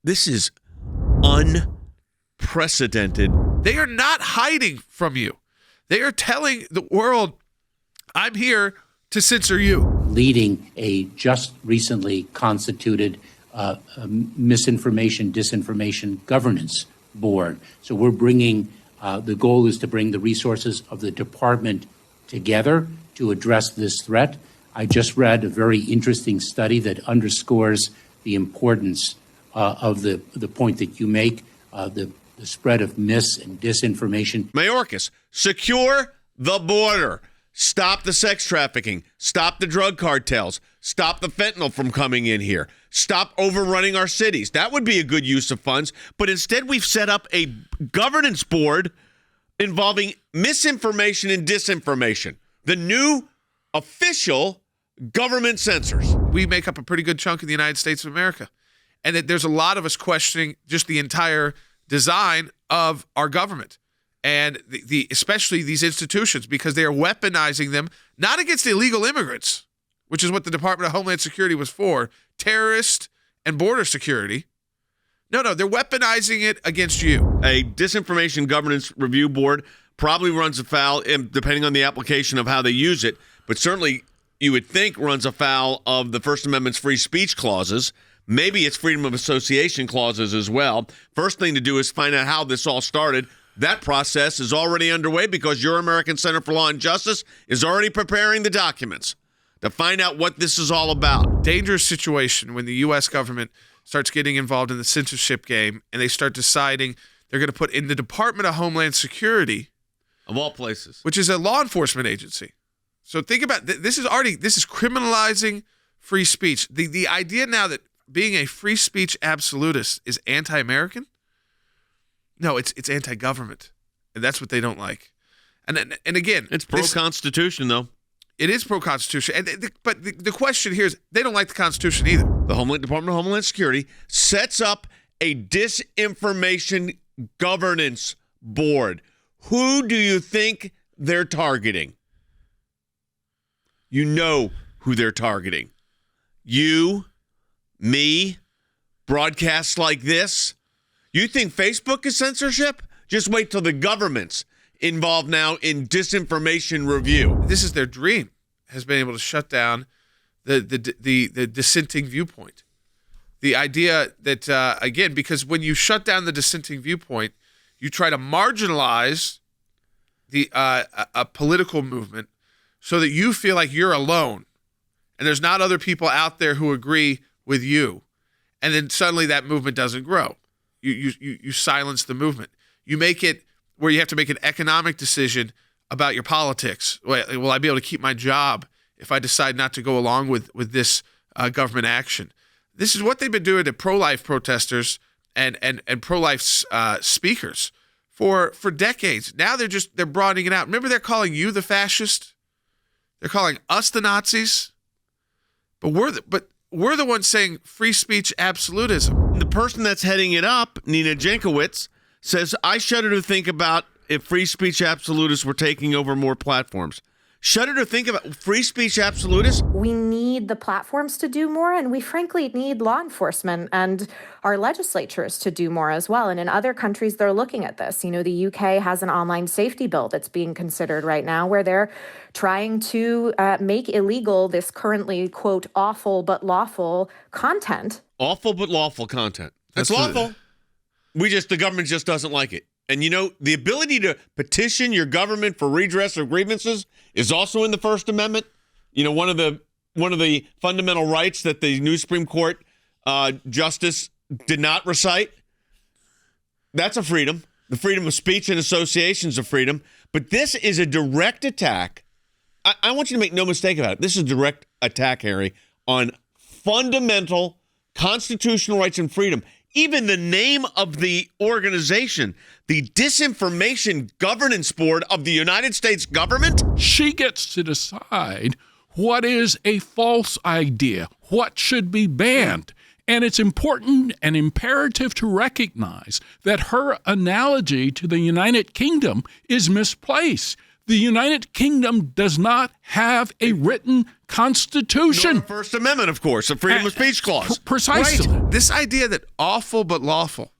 This is unprecedented. They are not hiding from you. They are telling the world, I'm here to censor you. Leading a just recently constituted misinformation, disinformation governance board. So we're bringing, the goal is to bring the resources of the department together to address this threat. I just read a very interesting study that underscores the importance of the point that you make, the spread of mis and disinformation. Mayorkas, secure the border. Stop the sex trafficking. Stop the drug cartels. Stop the fentanyl from coming in here. Stop overrunning our cities. That would be a good use of funds. But instead, we've set up a governance board involving misinformation and disinformation. The new official government censors. We make up a pretty good chunk of the United States of America. And that there's a lot of us questioning just the entire design of our government. And especially these institutions, because they are weaponizing them, not against illegal immigrants, which is what the Department of Homeland Security was for, terrorists and border security. No, they're weaponizing it against you. A Disinformation Governance Review Board probably runs afoul, depending on the application of how they use it, but certainly you would think runs afoul of the First Amendment's free speech clauses. Maybe it's freedom of association clauses as well. First thing to do is find out how this all started. That process is already underway because your American Center for Law and Justice is already preparing the documents to find out what this is all about. Dangerous situation when the U.S. government starts getting involved in the censorship game and they start deciding they're going to put in the Department of Homeland Security, of all places, which is a law enforcement agency. So think about this is criminalizing free speech. The idea now that being a free speech absolutist is anti-American. No, it's anti-government, and that's what they don't like. And again, it's pro-Constitution, though. It is pro-Constitution, but the question here is they don't like the Constitution either. The Department of Homeland Security sets up a Disinformation Governance Board. Who do you think they're targeting? You know who they're targeting. You, me, broadcasts like this. You think Facebook is censorship? Just wait till the government's involved now in disinformation review. This is their dream, has been able to shut down the dissenting viewpoint. The idea that, again, because when you shut down the dissenting viewpoint, you try to marginalize a political movement so that you feel like you're alone and there's not other people out there who agree with you. And then suddenly that movement doesn't grow. You silence the movement. You make it where you have to make an economic decision about your politics. Will I be able to keep my job if I decide not to go along with this government action? This is what they've been doing to pro-life protesters and pro-life speakers for decades. Now they're broadening it out. Remember, they're calling you the fascist. They're calling us the Nazis. But we're the ones saying free speech absolutism. The person that's heading it up, Nina Jankowicz, says, I shudder to think about if free speech absolutists were taking over more platforms. Shudder to think about free speech absolutists? We need the platforms to do more, and we frankly need law enforcement and our legislatures to do more as well. And in other countries, they're looking at this. You know, the UK has an online safety bill that's being considered right now where they're trying to make illegal this currently, quote, awful but lawful content. Awful but lawful content. That's lawful. The government just doesn't like it. And, you know, the ability to petition your government for redress of grievances is also in the First Amendment. You know, one of the fundamental rights that the new Supreme Court justice did not recite. That's a freedom. The freedom of speech and association is a freedom. But this is a direct attack. I want you to make no mistake about it. This is a direct attack, Harry, on fundamental constitutional rights and freedom. Even the name of the organization, the Disinformation Governance Board of the United States government. She gets to decide what is a false idea, what should be banned. And it's important and imperative to recognize that her analogy to the United Kingdom is misplaced. The United Kingdom does not have a written constitution. Nor the First Amendment, of course, the freedom of speech clause. Precisely. Right. This idea that awful but lawful.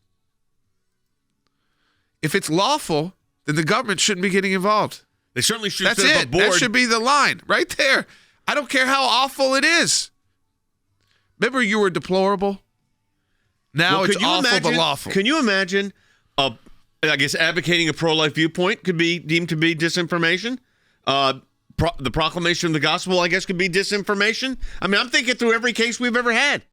If it's lawful, then the government shouldn't be getting involved. They certainly should That's set up it. a board. That should be the line right there. I don't care how awful it is. Remember, you were deplorable. Now it's awful but lawful. Can you imagine, I guess, advocating a pro-life viewpoint could be deemed to be disinformation? The proclamation of the gospel, I guess, could be disinformation. I mean, I'm thinking through every case we've ever had.